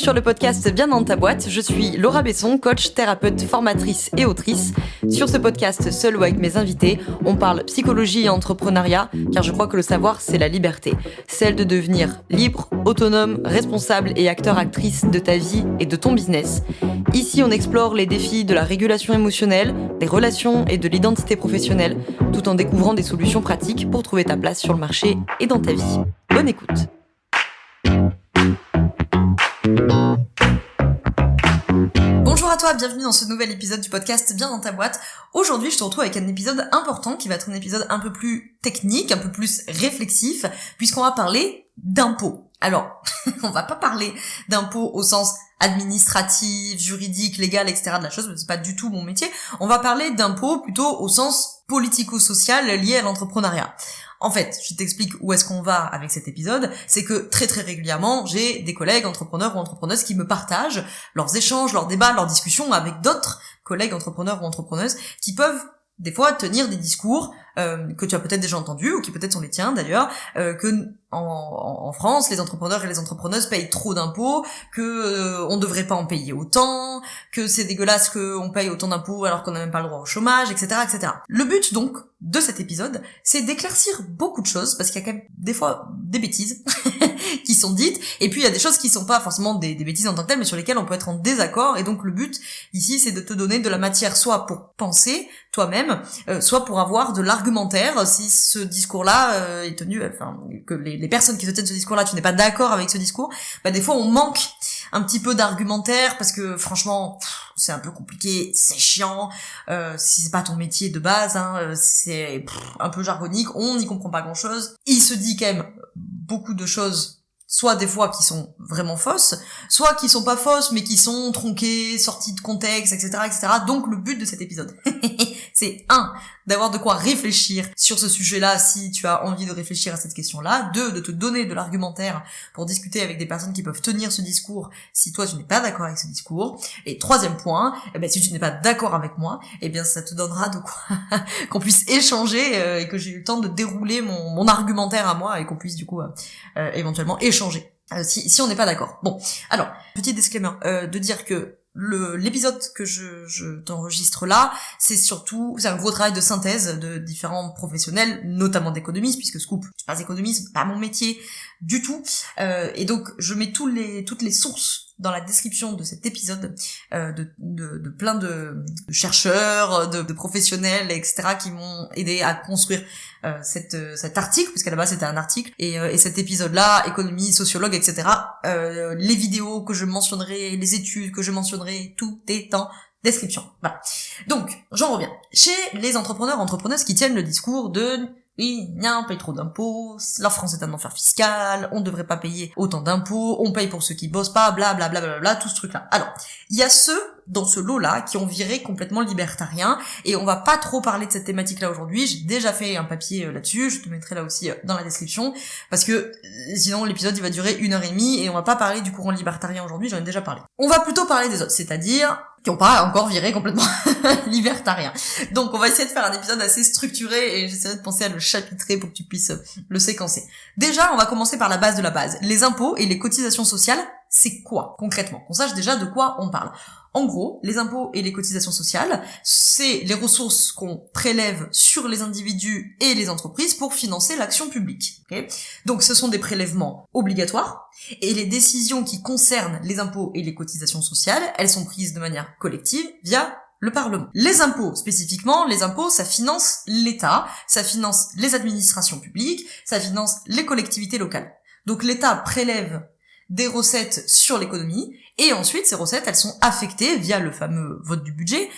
sur le podcast Bien dans ta boîte, je suis Laura Besson, coach, thérapeute, formatrice et autrice. Sur ce podcast, seul ou avec mes invités, on parle psychologie et entrepreneuriat, car je crois que le savoir, c'est la liberté. Celle de devenir libre, autonome, responsable et acteur-actrice de ta vie et de ton business. Ici, on explore les défis de la régulation émotionnelle, des relations et de l'identité professionnelle, tout en découvrant des solutions pratiques pour trouver ta place sur le marché et dans ta vie. Bonne écoute. Bonjour à toi, bienvenue dans ce nouvel épisode du podcast Bien dans ta boîte. Aujourd'hui, je te retrouve avec un épisode important qui va être un épisode un peu plus technique, un peu plus réflexif, puisqu'on va parler d'impôts. Alors, on va pas parler d'impôts au sens administratif, juridique, légal, etc. de la chose, c'est pas du tout mon métier. On va parler d'impôts plutôt au sens politico-social lié à l'entrepreneuriat. En fait, je t'explique où est-ce qu'on va avec cet épisode, c'est que très régulièrement, j'ai des collègues entrepreneurs ou entrepreneuses qui me partagent leurs échanges, leurs débats, leurs discussions avec d'autres collègues entrepreneurs ou entrepreneuses qui peuvent des fois tenir des discours que tu as peut-être déjà entendus ou qui peut-être sont les tiens d'ailleurs, que en France, les entrepreneurs et les entrepreneuses payent trop d'impôts, que on devrait pas en payer autant, que c'est dégueulasse qu'on paye autant d'impôts alors qu'on n'a même pas le droit au chômage, etc., etc. Le but donc de cet épisode, c'est d'éclaircir beaucoup de choses parce qu'il y a quand même des fois des bêtises qui sont dites, et puis il y a des choses qui sont pas forcément des bêtises en tant que telles, mais sur lesquelles on peut être en désaccord. Et donc le but ici, c'est de te donner de la matière soit pour penser toi-même, soit pour avoir de l'argumentaire si ce discours-là est tenu, enfin que les personnes qui se tiennent ce discours-là, tu n'es pas d'accord avec ce discours, bah des fois on manque un petit peu d'argumentaire parce que franchement c'est un peu compliqué, c'est chiant, si c'est pas ton métier de base, c'est un peu jargonique, on n'y comprend pas grand-chose. Il se dit quand même beaucoup de choses, soit des fois qui sont vraiment fausses, soit qui sont pas fausses mais qui sont tronquées, sorties de contexte, etc., etc. Donc le but de cet épisode, c'est d'avoir de quoi réfléchir sur ce sujet-là si tu as envie de réfléchir à cette question-là, 2, de te donner de l'argumentaire pour discuter avec des personnes qui peuvent tenir ce discours si toi tu n'es pas d'accord avec ce discours, et 3e point, si tu n'es pas d'accord avec moi, ça te donnera de quoi qu'on puisse échanger et que j'ai eu le temps de dérouler mon argumentaire à moi et qu'on puisse du coup éventuellement échanger si on n'est pas d'accord. Bon, alors, petit disclaimer, de dire que l'épisode que je t'enregistre là, c'est un gros travail de synthèse de différents professionnels, notamment d'économistes, puisque Scoop, je suis pas économiste, c'est pas mon métier du tout, et donc je mets toutes les sources dans la description de cet épisode de plein de chercheurs, de professionnels, etc., qui m'ont aidé à construire cet article, puisqu'à la base c'était un article, et cet épisode-là, économie, sociologue, etc., les vidéos que je mentionnerai, les études que je mentionnerai, tout est en description. Voilà. Donc, j'en reviens. Chez les entrepreneuses qui tiennent le discours de oui, on paye trop d'impôts, la France est un enfer fiscal, on devrait pas payer autant d'impôts, on paye pour ceux qui bossent pas, blablabla, tout ce truc-là. Alors, il y a ceux dans ce lot-là qui ont viré complètement libertarien, et on va pas trop parler de cette thématique-là aujourd'hui. J'ai déjà fait un papier là-dessus, je te mettrai là aussi dans la description, parce que sinon l'épisode il va durer 1h30 et on va pas parler du courant libertarien aujourd'hui, j'en ai déjà parlé. On va plutôt parler des autres, c'est-à-dire qui ont pas encore viré complètement libertarien. Donc on va essayer de faire un épisode assez structuré et j'essaierai de penser à le chapitrer pour que tu puisses le séquencer. Déjà, on va commencer par la base de la base. Les impôts et les cotisations sociales, c'est quoi concrètement? Qu'on sache déjà de quoi on parle. En gros, les impôts et les cotisations sociales, c'est les ressources qu'on prélève sur les individus et les entreprises pour financer l'action publique. Okay, donc ce sont des prélèvements obligatoires, et les décisions qui concernent les impôts et les cotisations sociales, elles sont prises de manière collective via le Parlement. Les impôts, spécifiquement, ça finance l'État, ça finance les administrations publiques, ça finance les collectivités locales. Donc l'État prélève des recettes sur l'économie, et ensuite ces recettes elles sont affectées via le fameux vote du budget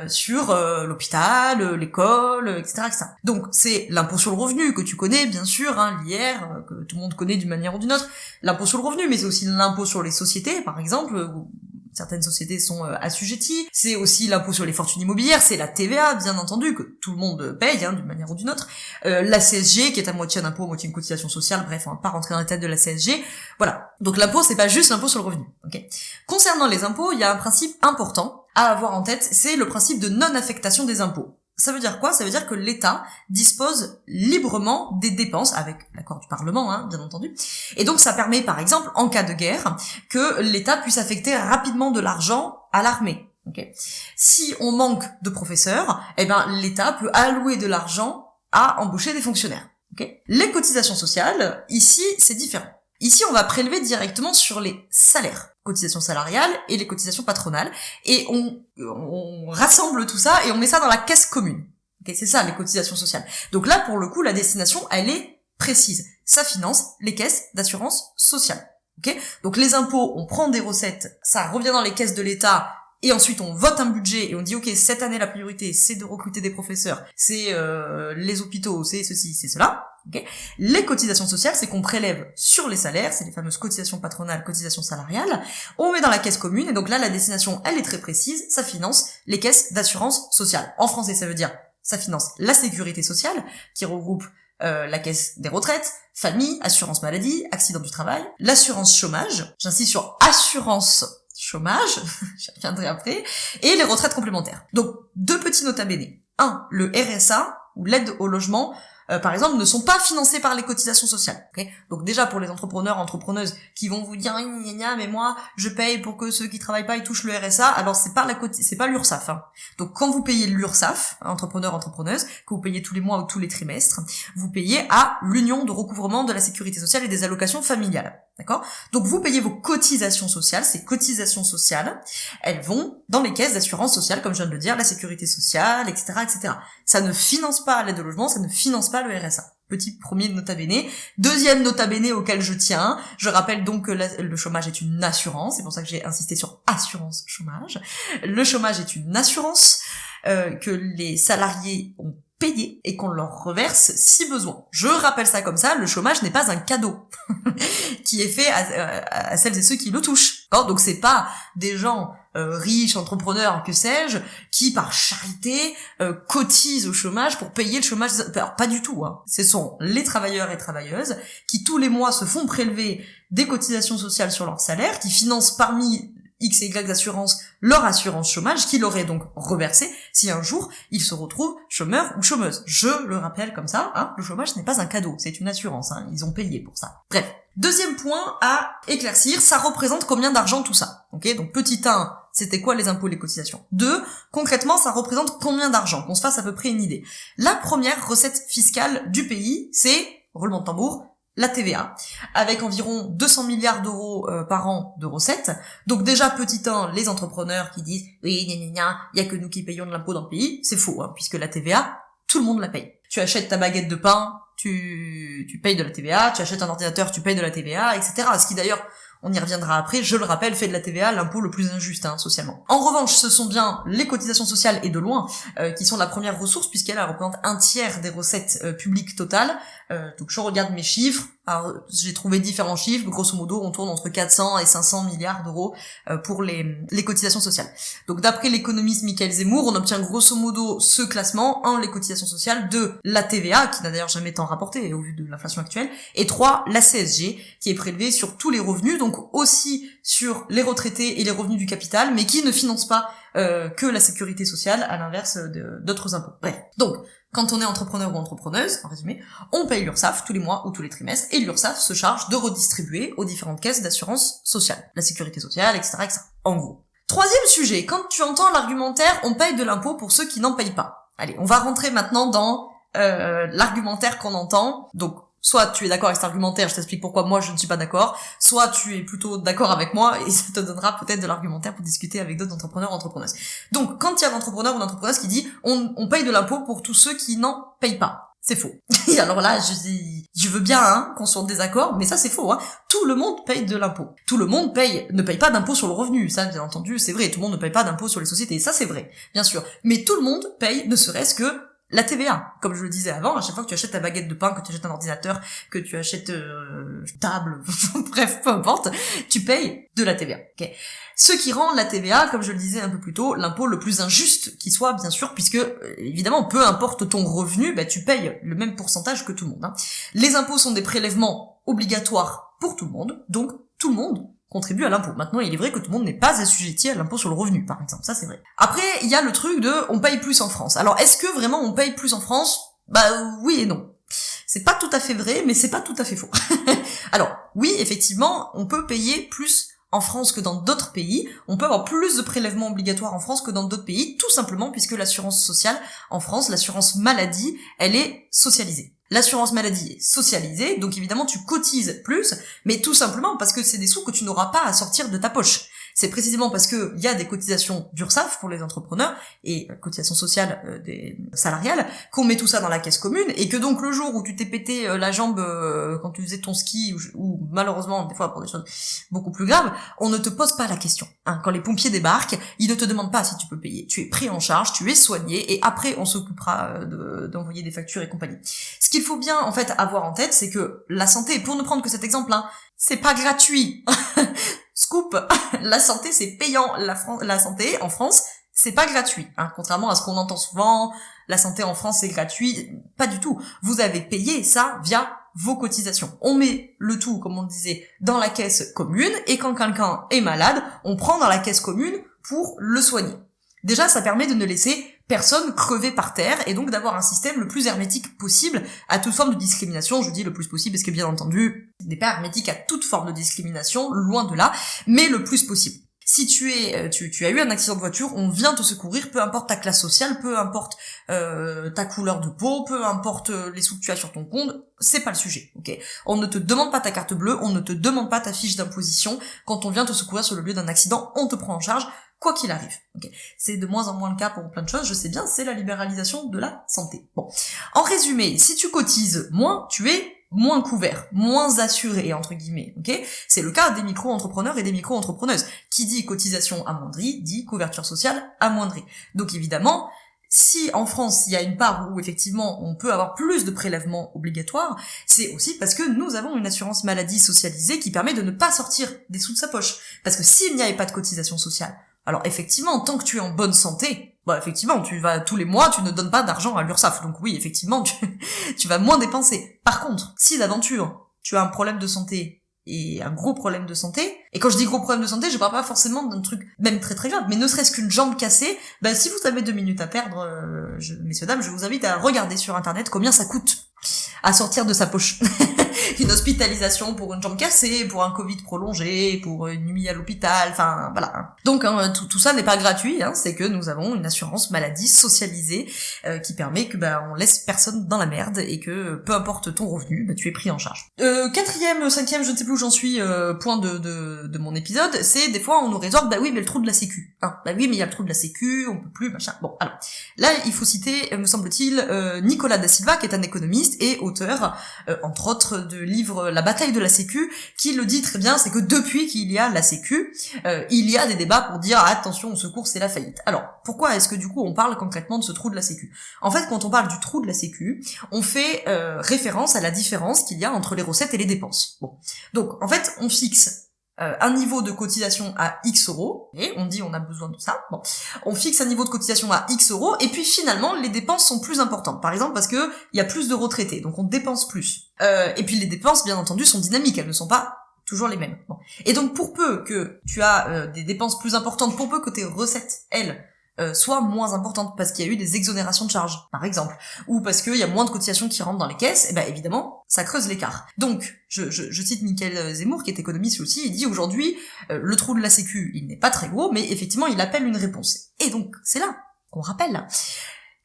sur l'hôpital, l'école, etc., etc. Donc c'est l'impôt sur le revenu que tu connais bien sûr, l'IR, que tout le monde connaît d'une manière ou d'une autre, l'impôt sur le revenu, mais c'est aussi l'impôt sur les sociétés par exemple, où certaines sociétés sont assujetties, c'est aussi l'impôt sur les fortunes immobilières, c'est la TVA bien entendu que tout le monde paye d'une manière ou d'une autre, la CSG qui est à moitié un impôt, à moitié une cotisation sociale, bref on va pas rentrer dans les détails de la CSG, voilà. Donc l'impôt c'est pas juste l'impôt sur le revenu, ok. Concernant les impôts, il y a un principe important à avoir en tête, c'est le principe de non-affectation des impôts. Ça veut dire quoi? Ça veut dire que l'État dispose librement des dépenses, avec l'accord du Parlement, bien entendu. Et donc ça permet, par exemple, en cas de guerre, que l'État puisse affecter rapidement de l'argent à l'armée. Okay. Si on manque de professeurs, l'État peut allouer de l'argent à embaucher des fonctionnaires. Okay. Les cotisations sociales, ici, c'est différent. Ici, on va prélever directement sur les salaires, cotisations salariales et les cotisations patronales, et on rassemble tout ça et on met ça dans la caisse commune. Okay, c'est ça, les cotisations sociales. Donc là, pour le coup, la destination, elle est précise. Ça finance les caisses d'assurance sociale. Okay. Donc les impôts, on prend des recettes, ça revient dans les caisses de l'État, et ensuite on vote un budget et on dit ok, cette année la priorité c'est de recruter des professeurs, c'est les hôpitaux, c'est ceci, c'est cela. Okay. Les cotisations sociales, c'est qu'on prélève sur les salaires, c'est les fameuses cotisations patronales, cotisations salariales, on met dans la caisse commune, et donc là la destination elle est très précise, ça finance les caisses d'assurance sociale. En français ça veut dire ça finance la sécurité sociale qui regroupe la caisse des retraites, famille, assurance maladie, accident du travail, l'assurance chômage, j'insiste sur assurance chômage, j'y reviendrai après, et les retraites complémentaires. Donc, 2 petits nota bene. 1, le RSA, ou l'aide au logement, par exemple, ne sont pas financés par les cotisations sociales. Okay. Donc déjà, pour les entrepreneuses qui vont vous dire mais moi, je paye pour que ceux qui travaillent pas, ils touchent le RSA, alors c'est pas l'URSSAF. Donc quand vous payez l'URSSAF, entrepreneuse, que vous payez tous les mois ou tous les trimestres, vous payez à l'Union de recouvrement de la sécurité sociale et des allocations familiales. D'accord? Donc vous payez vos cotisations sociales, ces cotisations sociales, elles vont dans les caisses d'assurance sociale, comme je viens de le dire, la sécurité sociale, etc., etc. Ça ne finance pas l'aide au logement, ça ne finance pas le RSA. Petit premier nota bene. Deuxième nota bene auquel je tiens, je rappelle donc que le chômage est une assurance, c'est pour ça que j'ai insisté sur assurance chômage. Le chômage est une assurance que les salariés ont payé et qu'on leur reverse si besoin. Je rappelle ça comme ça, le chômage n'est pas un cadeau qui est fait à celles et ceux qui le touchent. Donc c'est pas des gens riches, entrepreneurs, que sais-je, qui par charité cotisent au chômage pour payer le chômage. Alors pas du tout. Ce sont les travailleurs et travailleuses qui tous les mois se font prélever des cotisations sociales sur leur salaire, qui financent parmi X et Y d'assurance leur assurance chômage, qui leur est donc reversée si un jour ils se retrouvent chômeurs ou chômeuses. Je le rappelle comme ça, le chômage n'est pas un cadeau, c'est une assurance, ils ont payé pour ça. Bref. Deuxième point à éclaircir, ça représente combien d'argent tout ça? Ok, donc petit 1, c'était quoi les impôts, les cotisations? 2, concrètement, ça représente combien d'argent? Qu'on se fasse à peu près une idée. La première recette fiscale du pays, c'est, roulement de tambour, la TVA, avec environ 200 milliards d'euros par an de recettes. Donc déjà, petit 1, les entrepreneurs qui disent « Oui, il y a que nous qui payons de l'impôt dans le pays », c'est faux, puisque la TVA, tout le monde la paye. Tu achètes ta baguette de pain, tu payes de la TVA, tu achètes un ordinateur, tu payes de la TVA, etc. Ce qui d'ailleurs, on y reviendra après, je le rappelle, fait de la TVA l'impôt le plus injuste socialement. En revanche, ce sont bien les cotisations sociales, et de loin, qui sont la première ressource, puisqu'elles représentent 1/3 des recettes publiques totales. Donc je regarde mes chiffres, alors j'ai trouvé différents chiffres, grosso modo on tourne entre 400 et 500 milliards d'euros pour les cotisations sociales. Donc d'après l'économiste Michael Zemmour, on obtient grosso modo ce classement: 1, les cotisations sociales, 2, la TVA, qui n'a d'ailleurs jamais tant rapporté au vu de l'inflation actuelle, et 3, la CSG, qui est prélevée sur tous les revenus, donc aussi sur les retraités et les revenus du capital, mais qui ne finance pas que la sécurité sociale, à l'inverse d'autres impôts. Bref, donc quand on est entrepreneur ou entrepreneuse, en résumé, on paye l'URSSAF tous les mois ou tous les trimestres, et l'URSSAF se charge de redistribuer aux différentes caisses d'assurance sociale, la sécurité sociale, etc., etc. En gros. Troisième sujet, quand tu entends l'argumentaire « on paye de l'impôt pour ceux qui n'en payent pas ». Allez, on va rentrer maintenant dans l'argumentaire qu'on entend. Donc, soit tu es d'accord avec cet argumentaire, je t'explique pourquoi moi je ne suis pas d'accord, soit tu es plutôt d'accord avec moi et ça te donnera peut-être de l'argumentaire pour discuter avec d'autres entrepreneurs ou entrepreneuses. Donc, quand il y a un entrepreneur ou une entrepreneuse qui dit on paye de l'impôt pour tous ceux qui n'en payent pas, c'est faux. Et alors là, je veux bien qu'on soit en désaccord, mais ça c'est faux. Tout le monde paye de l'impôt. Tout le monde ne paye pas d'impôt sur le revenu, ça bien entendu, c'est vrai. Tout le monde ne paye pas d'impôt sur les sociétés, ça c'est vrai, bien sûr. Mais tout le monde paye ne serait-ce que la TVA, comme je le disais avant, à chaque fois que tu achètes ta baguette de pain, que tu achètes un ordinateur, que tu achètes table, bref, peu importe, tu payes de la TVA. Okay. Ce qui rend la TVA, comme je le disais un peu plus tôt, l'impôt le plus injuste qui soit, bien sûr, puisque, évidemment, peu importe ton revenu, tu payes le même pourcentage que tout le monde. Les impôts sont des prélèvements obligatoires pour tout le monde, donc tout le monde contribue à l'impôt. Maintenant, il est vrai que tout le monde n'est pas assujetti à l'impôt sur le revenu, par exemple, ça c'est vrai. Après, il y a le truc de on paye plus en France. Alors, est-ce que vraiment on paye plus en France? Bah oui et non. C'est pas tout à fait vrai, mais c'est pas tout à fait faux. Alors, oui, effectivement, on peut payer plus en France que dans d'autres pays. On peut avoir plus de prélèvements obligatoires en France que dans d'autres pays, tout simplement puisque l'assurance sociale en France, l'assurance maladie, elle est socialisée. L'assurance maladie est socialisée, donc évidemment tu cotises plus, mais tout simplement parce que c'est des sous que tu n'auras pas à sortir de ta poche. C'est précisément parce que il y a des cotisations d'URSSAF pour les entrepreneurs et cotisations sociales des salariales qu'on met tout ça dans la caisse commune et que donc le jour où tu t'es pété la jambe quand tu faisais ton ski ou malheureusement des fois pour des choses beaucoup plus graves, on ne te pose pas la question. Hein, quand les pompiers débarquent, ils ne te demandent pas si tu peux payer. Tu es pris en charge, tu es soigné et après on s'occupera d'envoyer des factures et compagnie. Ce qu'il faut bien en fait avoir en tête, c'est que la santé, pour ne prendre que cet exemple, hein, c'est pas gratuit. Scoop, la santé c'est payant, la santé en France c'est pas gratuit, hein. Contrairement à ce qu'on entend souvent, la santé en France c'est gratuit, pas du tout. Vous avez payé ça via vos cotisations. On met le tout, comme on le disait, dans la caisse commune et quand quelqu'un est malade, on prend dans la caisse commune pour le soigner. Déjà, ça permet de ne laisser personne crever par terre et donc d'avoir un système le plus hermétique possible à toute forme de discrimination. Je dis le plus possible parce que bien entendu, ce n'est pas hermétique à toute forme de discrimination, loin de là, mais le plus possible. Si tu as eu un accident de voiture, on vient te secourir, peu importe ta classe sociale, peu importe ta couleur de peau, peu importe les sous que tu as sur ton compte, c'est pas le sujet, ok? On ne te demande pas ta carte bleue, on ne te demande pas ta fiche d'imposition. Quand on vient te secourir sur le lieu d'un accident, on te prend en charge, quoi qu'il arrive. Okay. C'est de moins en moins le cas pour plein de choses, je sais bien, c'est la libéralisation de la santé. Bon, en résumé, si tu cotises moins, tu es moins couvert, moins assuré, entre guillemets, ok? C'est le cas des micro-entrepreneurs et des micro-entrepreneuses. Qui dit cotisation amoindrie, dit couverture sociale amoindrie. Donc évidemment, si en France, il y a une part où effectivement on peut avoir plus de prélèvements obligatoires, c'est aussi parce que nous avons une assurance maladie socialisée qui permet de ne pas sortir des sous de sa poche. Parce que s'il n'y avait pas de cotisation sociale, alors effectivement, tant que tu es en bonne santé, bah effectivement, tu vas tous les mois, tu ne donnes pas d'argent à l'URSSAF. Donc oui, effectivement, tu vas moins dépenser. Par contre, si d'aventure, tu as un problème de santé et un gros problème de santé, et quand je dis gros problème de santé, je parle pas forcément d'un truc même très très grave, mais ne serait-ce qu'une jambe cassée, bah si vous avez 2 minutes à perdre, messieurs dames, je vous invite à regarder sur internet combien ça coûte à sortir de sa poche. Une hospitalisation pour une jambe cassée, pour un Covid prolongé, pour une nuit à l'hôpital, enfin voilà. Donc tout ça n'est pas gratuit, hein, c'est que nous avons une assurance maladie socialisée qui permet que on laisse personne dans la merde et que peu importe ton revenu, tu es pris en charge. 4e, 5e, je ne sais plus où j'en suis, point de mon épisode, c'est des fois on nous rétorque oui mais le trou de la sécu. Hein, oui mais il y a le trou de la sécu, on peut plus, machin. Bon alors, là il faut citer, me semble-t-il, Nicolas da Silva qui est un économiste et auteur, entre autres, de livre La bataille de la sécu, qui le dit très bien, c'est que depuis qu'il y a la sécu, il y a des débats pour dire attention au secours c'est la faillite. Alors, pourquoi est-ce que du coup on parle concrètement de ce trou de la sécu? En fait, quand on parle du trou de la sécu, on fait référence à la différence qu'il y a entre les recettes et les dépenses. Bon. Donc, en fait, on fixe un niveau de cotisation à X euros, et on dit on a besoin de ça, bon, on fixe un niveau de cotisation à X euros, et puis finalement les dépenses sont plus importantes, par exemple parce que il y a plus de retraités, donc on dépense plus, et puis les dépenses bien entendu sont dynamiques, elles ne sont pas toujours les mêmes. Bon. Et donc pour peu que tu as des dépenses plus importantes, pour peu que tes recettes, elles, soit moins importante parce qu'il y a eu des exonérations de charges, par exemple, ou parce qu'il y a moins de cotisations qui rentrent dans les caisses, et évidemment, ça creuse l'écart. Donc, je cite Mickaël Zemmour, qui est économiste aussi, il dit aujourd'hui, le trou de la sécu, il n'est pas très gros, mais effectivement, il appelle une réponse. Et donc, c'est là qu'on rappelle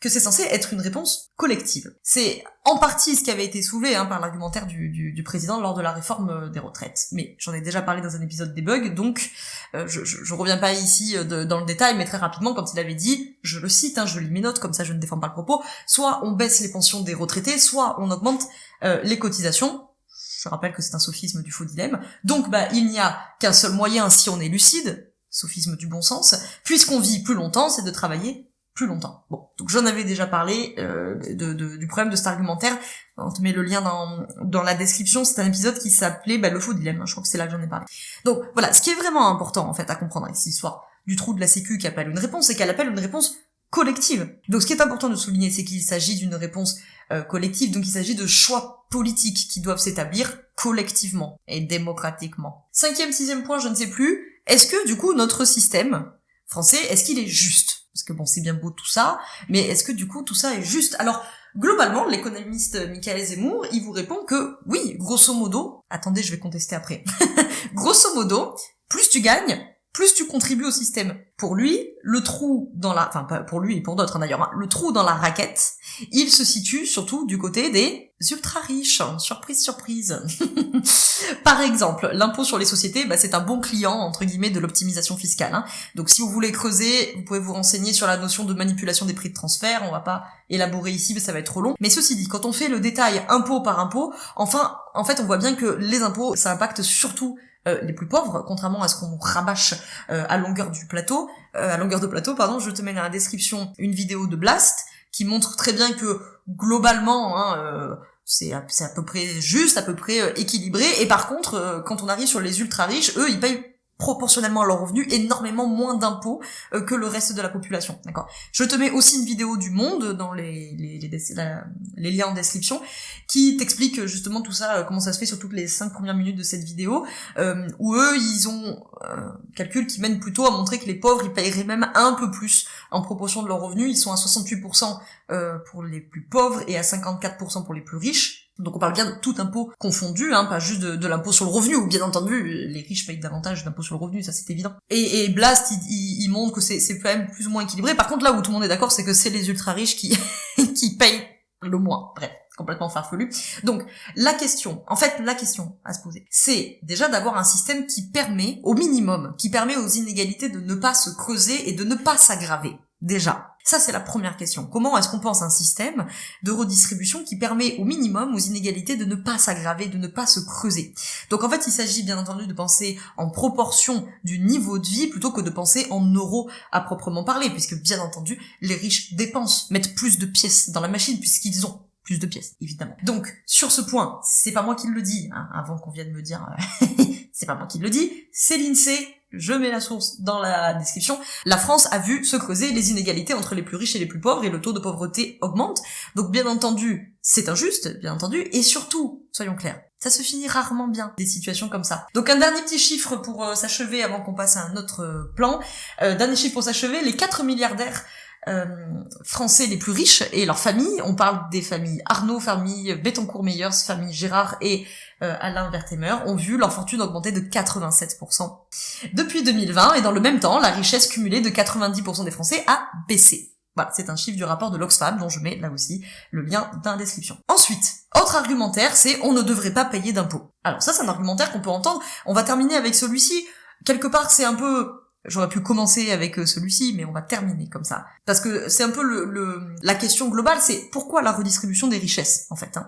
que c'est censé être une réponse collective. C'est en partie ce qui avait été soulevé par l'argumentaire du président lors de la réforme des retraites. Mais j'en ai déjà parlé dans un épisode des bugs, donc je reviens pas ici dans le détail, mais très rapidement, quand il avait dit, je le cite, je lis mes notes, comme ça je ne défends pas le propos, soit on baisse les pensions des retraités, soit on augmente les cotisations. Je rappelle que c'est un sophisme du faux dilemme. Donc il n'y a qu'un seul moyen, si on est lucide, sophisme du bon sens, puisqu'on vit plus longtemps, c'est de travailler plus longtemps. Bon, donc j'en avais déjà parlé du problème de cet argumentaire. On te met le lien dans la description. C'est un épisode qui s'appelait le faux dilemme. Je crois que c'est là que j'en ai parlé. Donc voilà, ce qui est vraiment important en fait à comprendre avec cette histoire du trou de la sécu qui appelle une réponse, c'est qu'elle appelle une réponse collective. Donc ce qui est important de souligner, c'est qu'il s'agit d'une réponse collective, donc il s'agit de choix politiques qui doivent s'établir collectivement et démocratiquement. 5e, 6e point, je ne sais plus, est-ce que du coup notre système français, est-ce qu'il est juste? Parce que bon, c'est bien beau tout ça, mais est-ce que du coup tout ça est juste? Alors, globalement, l'économiste Michael Zemmour, il vous répond que oui, grosso modo, attendez, je vais contester après, grosso modo, plus tu gagnes, plus tu contribues au système. Pour lui, le trou dans la... Enfin, pas pour lui et pour d'autres d'ailleurs, hein, le trou dans la raquette, il se situe surtout du côté des ultra-riches. Surprise, surprise. Par exemple, l'impôt sur les sociétés, c'est un bon client, entre guillemets, de l'optimisation fiscale. Hein. Donc si vous voulez creuser, vous pouvez vous renseigner sur la notion de manipulation des prix de transfert. On va pas élaborer ici, mais ça va être trop long. Mais ceci dit, quand on fait le détail impôt par impôt, enfin, en fait, on voit bien que les impôts, ça impacte surtout les plus pauvres, contrairement à ce qu'on rabâche à longueur de plateau, je te mets dans la description une vidéo de Blast qui montre très bien que globalement, c'est à peu près juste, à peu près équilibré, et par contre, quand on arrive sur les ultra riches, eux, ils payent proportionnellement à leurs revenus énormément moins d'impôts que le reste de la population, d'accord. Je te mets aussi une vidéo du Monde dans les liens en description qui t'explique justement tout ça, comment ça se fait sur toutes les 5 premières minutes de cette vidéo, où eux, ils ont calcul qui mène plutôt à montrer que les pauvres, ils paieraient même un peu plus en proportion de leurs revenus. Ils sont à 68% pour les plus pauvres et à 54% pour les plus riches. Donc on parle bien de tout impôt confondu, pas juste de l'impôt sur le revenu, où bien entendu les riches payent davantage d'impôt sur le revenu, ça c'est évident. Et Blast, il montre que c'est quand même plus ou moins équilibré. Par contre là où tout le monde est d'accord, c'est que c'est les ultra riches qui qui payent le moins. Bref, complètement farfelu. Donc la question à se poser, c'est déjà d'avoir un système qui permet, au minimum, aux inégalités de ne pas se creuser et de ne pas s'aggraver. Déjà. Ça, c'est la première question. Comment est-ce qu'on pense un système de redistribution qui permet au minimum aux inégalités de ne pas s'aggraver, de ne pas se creuser? Donc en fait, il s'agit bien entendu de penser en proportion du niveau de vie plutôt que de penser en euros à proprement parler, puisque bien entendu, les riches dépensent, mettent plus de pièces dans la machine puisqu'ils ont plus de pièces, évidemment. Donc, sur ce point, c'est pas moi qui le dis, avant qu'on vienne me dire, c'est pas moi qui le dis, c'est l'INSEE, je mets la source dans la description. La France a vu se creuser les inégalités entre les plus riches et les plus pauvres et le taux de pauvreté augmente. Donc, bien entendu, c'est injuste, bien entendu, et surtout, soyons clairs, ça se finit rarement bien, des situations comme ça. Donc, un dernier petit chiffre pour s'achever avant qu'on passe à un autre plan. Dernier chiffre pour s'achever, les 4 milliardaires français les plus riches et leurs familles, on parle des familles Arnaud, famille Bettencourt-Meyers, famille Gérard et Alain Wertheimer, ont vu leur fortune augmenter de 87% depuis 2020, et dans le même temps, la richesse cumulée de 90% des Français a baissé. Voilà, c'est un chiffre du rapport de l'Oxfam, dont je mets là aussi le lien dans la description. Ensuite, autre argumentaire, c'est on ne devrait pas payer d'impôts. Alors ça, c'est un argumentaire qu'on peut entendre. On va terminer avec celui-ci. Quelque part, c'est un peu... J'aurais pu commencer avec celui-ci, mais on va terminer comme ça. Parce que c'est un peu la question globale, c'est pourquoi la redistribution des richesses, en fait.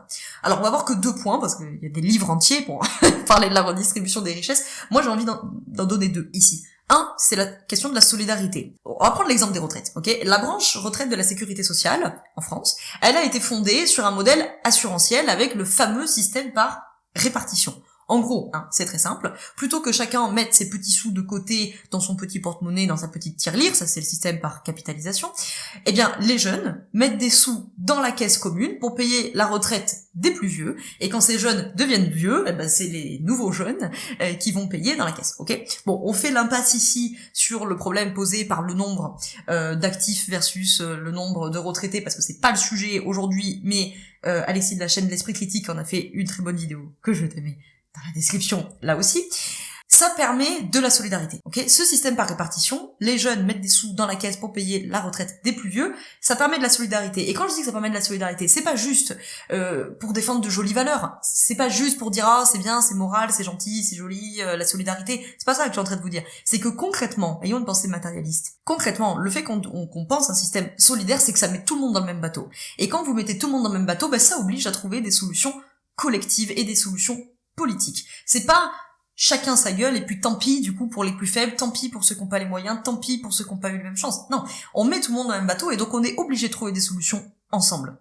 Alors, on va voir que 2 points, parce qu'il y a des livres entiers pour parler de la redistribution des richesses. Moi, j'ai envie d'en donner 2, ici. Un, c'est la question de la solidarité. On va prendre l'exemple des retraites, ok? La branche retraite de la sécurité sociale, en France, elle a été fondée sur un modèle assurantiel avec le fameux système par répartition. En gros, c'est très simple, plutôt que chacun mette ses petits sous de côté dans son petit porte-monnaie, dans sa petite tirelire, ça c'est le système par capitalisation, eh bien les jeunes mettent des sous dans la caisse commune pour payer la retraite des plus vieux, et quand ces jeunes deviennent vieux, eh ben c'est les nouveaux jeunes qui vont payer dans la caisse, ok? Bon, on fait l'impasse ici sur le problème posé par le nombre d'actifs versus le nombre de retraités, parce que c'est pas le sujet aujourd'hui, mais Alexis de la chaîne de l'Esprit Critique en a fait une très bonne vidéo que je te mets dans la description, là aussi. Ça permet de la solidarité, ok? Ce système par répartition, les jeunes mettent des sous dans la caisse pour payer la retraite des plus vieux, ça permet de la solidarité. Et quand je dis que ça permet de la solidarité, c'est pas juste pour défendre de jolies valeurs, c'est pas juste pour dire « Ah, c'est bien, c'est moral, c'est gentil, c'est joli, la solidarité », c'est pas ça que je suis en train de vous dire. C'est que concrètement, ayons une pensée matérialiste, concrètement, le fait qu'on pense un système solidaire, c'est que ça met tout le monde dans le même bateau. Et quand vous mettez tout le monde dans le même bateau, ça oblige à trouver des solutions collectives et des solutions politiques. C'est pas chacun sa gueule et puis tant pis du coup pour les plus faibles, tant pis pour ceux qui n'ont pas les moyens, tant pis pour ceux qui n'ont pas eu les mêmes chances. Non, on met tout le monde dans le même bateau et donc on est obligé de trouver des solutions ensemble.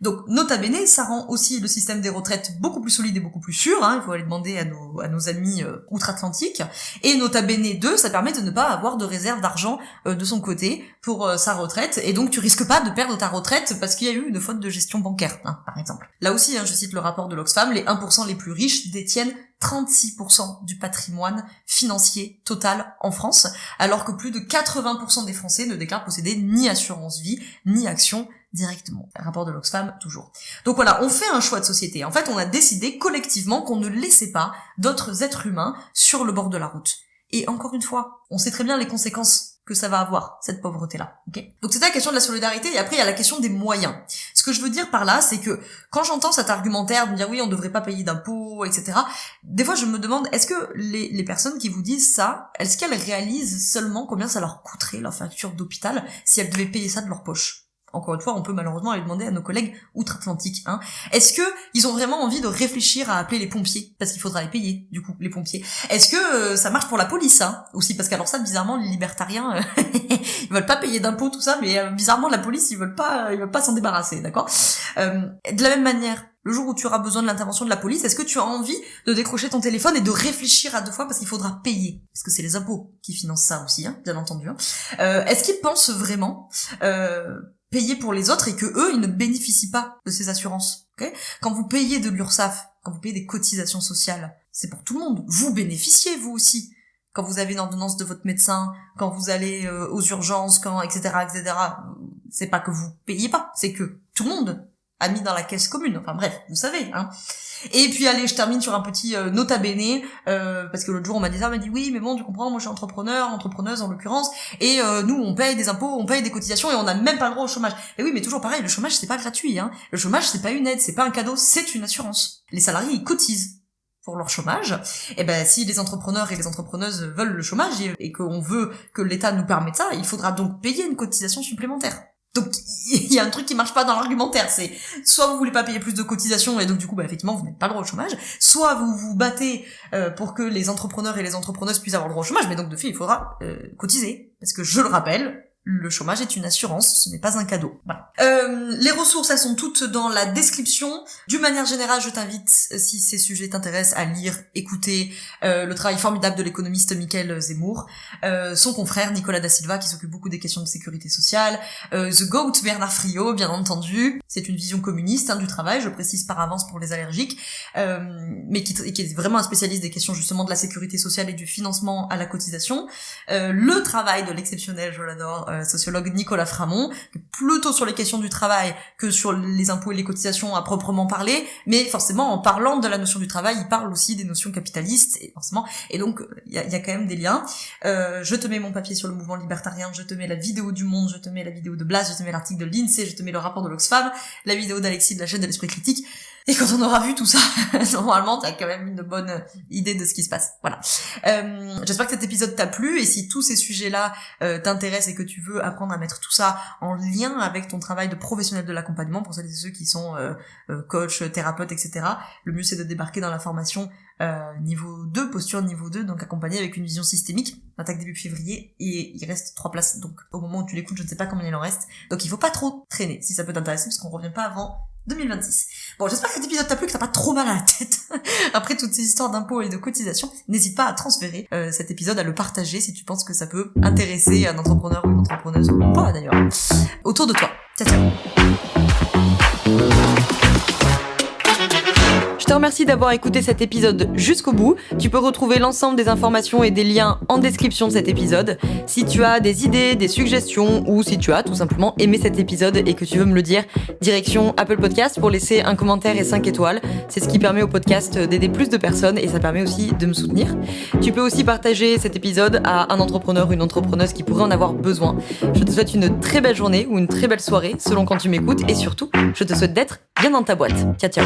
Donc, nota bene, ça rend aussi le système des retraites beaucoup plus solide et beaucoup plus sûr, il faut aller demander à nos amis outre-Atlantique. Et nota bene 2, ça permet de ne pas avoir de réserve d'argent de son côté pour sa retraite, et donc tu risques pas de perdre ta retraite parce qu'il y a eu une faute de gestion bancaire, par exemple. Là aussi, je cite le rapport de l'Oxfam, les 1% les plus riches détiennent 36% du patrimoine financier total en France, alors que plus de 80% des Français ne déclarent posséder ni assurance vie, ni action directement. Rapport de l'Oxfam, toujours. Donc voilà, on fait un choix de société. En fait, on a décidé collectivement qu'on ne laissait pas d'autres êtres humains sur le bord de la route. Et encore une fois, on sait très bien les conséquences que ça va avoir, cette pauvreté-là. Okay, donc c'était la question de la solidarité, et après il y a la question des moyens. Ce que je veux dire par là, c'est que quand j'entends cet argumentaire de me dire oui, on devrait pas payer d'impôts, etc., des fois je me demande, est-ce que les personnes qui vous disent ça, est-ce qu'elles réalisent seulement combien ça leur coûterait leur facture d'hôpital si elles devaient payer ça de leur poche? Encore une fois, on peut malheureusement aller demander à nos collègues outre-Atlantique. Est-ce que ils ont vraiment envie de réfléchir à appeler les pompiers? Parce qu'il faudra les payer, du coup, les pompiers. Est-ce que ça marche pour la police, aussi? Parce qu'alors ça, bizarrement, les libertariens, ils veulent pas payer d'impôts, tout ça, mais bizarrement, la police, ils veulent pas s'en débarrasser, d'accord? De la même manière, le jour où tu auras besoin de l'intervention de la police, est-ce que tu as envie de décrocher ton téléphone et de réfléchir à deux fois parce qu'il faudra payer? Parce que c'est les impôts qui financent ça aussi, bien entendu. Est-ce qu'ils pensent vraiment payer pour les autres et que eux, ils ne bénéficient pas de ces assurances? Okay, quand vous payez de l'URSSAF, quand vous payez des cotisations sociales, c'est pour tout le monde. Vous bénéficiez, vous aussi. Quand vous avez une ordonnance de votre médecin, quand vous allez aux urgences, etc., c'est pas que vous payez pas, c'est que tout le monde a mis dans la caisse commune. Enfin bref, vous savez, Et puis allez, je termine sur un petit nota bene, parce que l'autre jour on m'a dit oui, mais bon, tu comprends, moi je suis entrepreneuse en l'occurrence, et nous on paye des impôts, on paye des cotisations, et on n'a même pas le droit au chômage. Et oui, mais toujours pareil, le chômage c'est pas gratuit, Le chômage c'est pas une aide, c'est pas un cadeau, c'est une assurance. Les salariés ils cotisent pour leur chômage. Et si les entrepreneurs et les entrepreneuses veulent le chômage et qu'on veut que l'État nous permette ça, il faudra donc payer une cotisation supplémentaire. Donc il y a un truc qui marche pas dans l'argumentaire, c'est soit vous voulez pas payer plus de cotisations et donc du coup effectivement vous n'avez pas le droit au chômage, soit vous vous battez pour que les entrepreneurs et les entrepreneuses puissent avoir le droit au chômage, mais donc de fait il faudra cotiser, parce que je le rappelle, le chômage est une assurance, ce n'est pas un cadeau. Voilà. Les ressources, elles sont toutes dans la description. D'une manière générale, je t'invite, si ces sujets t'intéressent, à lire, écouter le travail formidable de l'économiste Mickaël Zemmour, son confrère Nicolas Da Silva, qui s'occupe beaucoup des questions de sécurité sociale, The Goat Bernard Friot, bien entendu. C'est une vision communiste du travail, je précise par avance pour les allergiques, mais qui est vraiment un spécialiste des questions justement de la sécurité sociale et du financement à la cotisation. Le travail de l'exceptionnel, je l'adore, sociologue Nicolas Framont, plutôt sur les questions du travail que sur les impôts et les cotisations à proprement parler, mais forcément en parlant de la notion du travail, il parle aussi des notions capitalistes, et donc il y a quand même des liens. Je te mets mon papier sur le mouvement libertarien, je te mets la vidéo du Monde, je te mets la vidéo de Blas, je te mets l'article de l'INSEE, je te mets le rapport de l'Oxfam, la vidéo d'Alexis de la chaîne de l'Esprit Critique. Et quand on aura vu tout ça, normalement, t'as quand même une bonne idée de ce qui se passe. Voilà. J'espère que cet épisode t'a plu, et si tous ces sujets-là t'intéressent et que tu veux apprendre à mettre tout ça en lien avec ton travail de professionnel de l'accompagnement, pour celles et ceux qui sont coach, thérapeute, etc., le mieux c'est de débarquer dans la formation niveau 2, posture niveau 2, donc accompagné avec une vision systémique. On attaque début février, et il reste 3 places, donc au moment où tu l'écoutes, je ne sais pas combien il en reste, donc il faut pas trop traîner, si ça peut t'intéresser, parce qu'on revient pas avant 2026. Bon, j'espère que cet épisode t'a plu, que t'as pas trop mal à la tête après toutes ces histoires d'impôts et de cotisations. N'hésite pas à transférer cet épisode, à le partager si tu penses que ça peut intéresser un entrepreneur ou une entrepreneuse, ou pas d'ailleurs, autour de toi. Ciao, ciao. Je te remercie d'avoir écouté cet épisode jusqu'au bout. Tu peux retrouver l'ensemble des informations et des liens en description de cet épisode. Si tu as des idées, des suggestions, ou si tu as tout simplement aimé cet épisode et que tu veux me le dire, direction Apple Podcast pour laisser un commentaire et 5 étoiles. C'est ce qui permet au podcast d'aider plus de personnes, et ça permet aussi de me soutenir. Tu peux aussi partager cet épisode à un entrepreneur ou une entrepreneuse qui pourrait en avoir besoin. Je te souhaite une très belle journée ou une très belle soirée selon quand tu m'écoutes, et surtout, je te souhaite d'être bien dans ta boîte. Ciao, ciao.